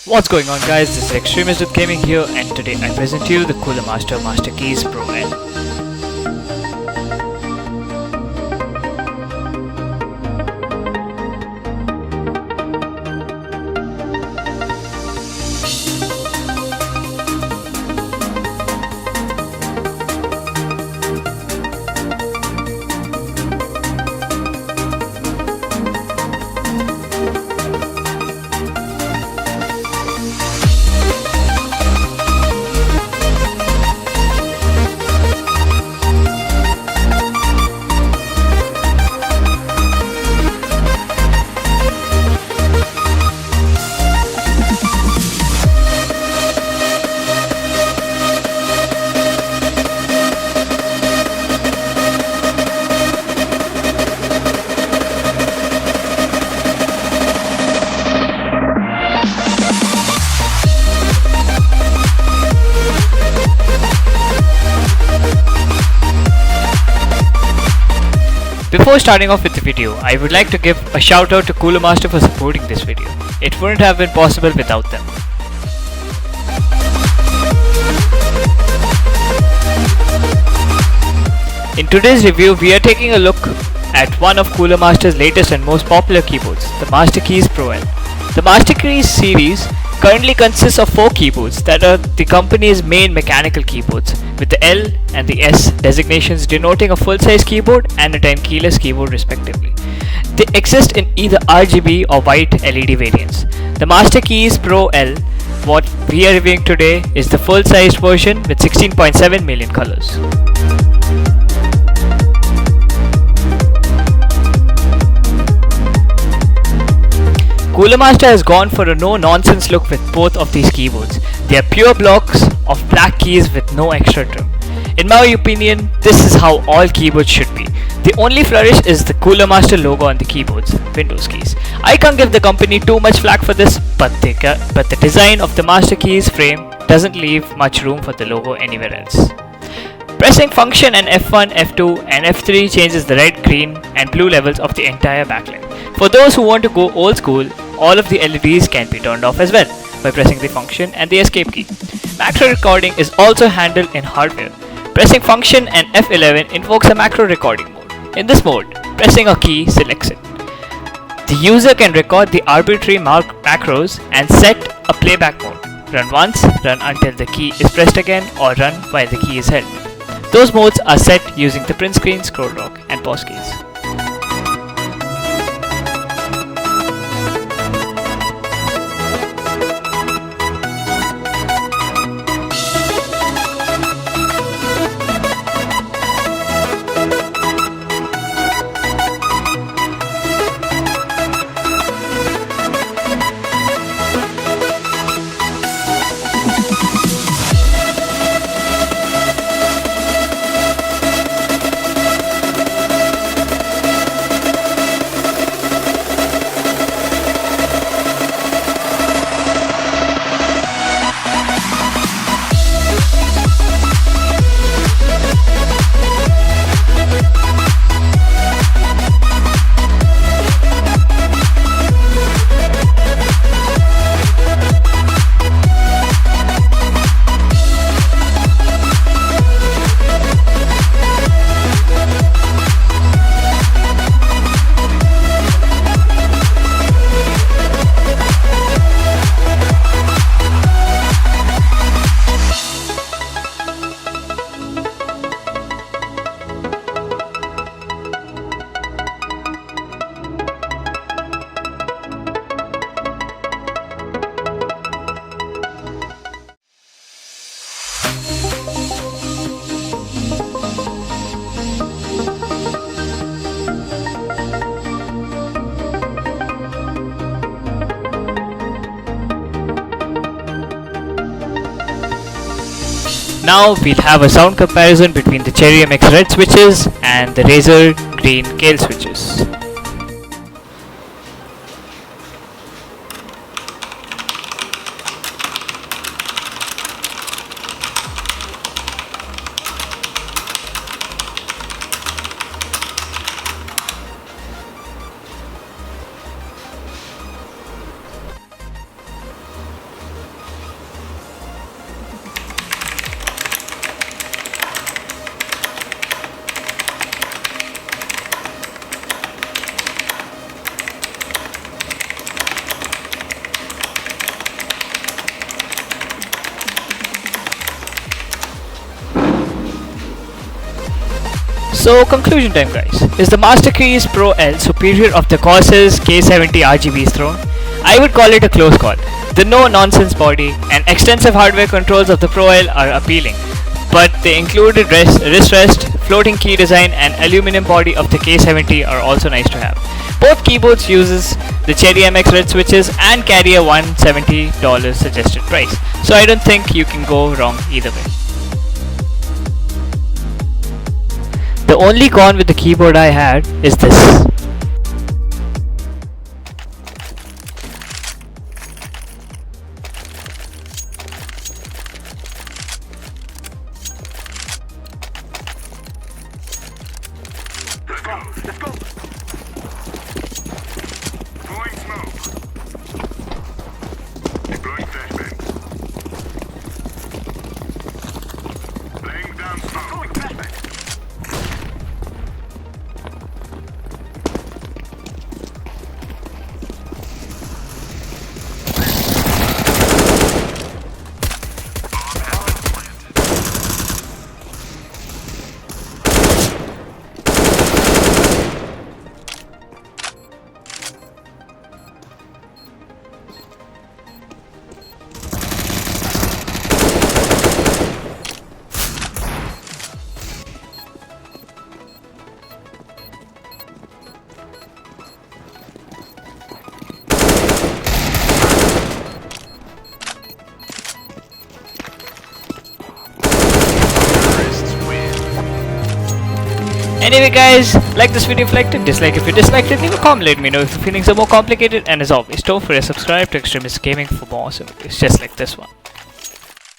What's going on, guys? This is Xtremists with Gaming here, and today I present to you the cooler Masterkeys Pro L. Before starting off with the video, I would like to give a shout out to Cooler Master for supporting this video. It wouldn't have been possible without them. In today's review, we are taking a look at one of Cooler Master's latest and most popular keyboards, the Masterkeys Pro L. The Masterkeys series currently consists of 4 keyboards that are the company's main mechanical keyboards, with the L and the S designations denoting a full-size keyboard and a tenkeyless keyboard respectively. They exist in either RGB or white LED variants. The Masterkeys Pro L, what we are reviewing today, is the full-sized version with 16.7 million colors. Cooler Master has gone for a no-nonsense look with both of these keyboards. They are pure blocks of black keys with no extra trim. In my opinion, this is how all keyboards should be. The only flourish is the Cooler Master logo on the keyboards, Windows keys. I can't give the company too much flack for this, but the design of the Masterkeys frame doesn't leave much room for the logo anywhere else. Pressing function and F1, F2 and F3 changes the red, green and blue levels of the entire backlight. For those who want to go old school, all of the LEDs can be turned off as well by pressing the function and the escape key. Macro recording is also handled in hardware. Pressing function and F11 invokes a macro recording mode. In this mode, pressing a key selects it. The user can record the arbitrary macros and set a playback mode. Run once, run until the key is pressed again, or run while the key is held. Those modes are set using the print screen, scroll rock and pause keys. Now we'll have a sound comparison between the Cherry MX red switches and the Razer green Kale switches. So conclusion time guys, is the Masterkeys Pro L superior of the Corsair's K70 RGB's throne? I would call it a close call. The no-nonsense body and extensive hardware controls of the Pro L are appealing, but the included wrist rest, floating key design and aluminum body of the K70 are also nice to have. Both keyboards uses the Cherry MX red switches and carry a $170 suggested price, so I don't think you can go wrong either way. The only con with the keyboard I had is this. Let's go. Throwing smoke. Deploying flashbang. Laying down smoke. Throwing flashbang. Anyway guys, like this video if you liked it, dislike if you disliked it, leave a comment, let me know if your feelings are more complicated, and as always, don't forget to subscribe to Xtremists Gaming for more awesome videos just like this one.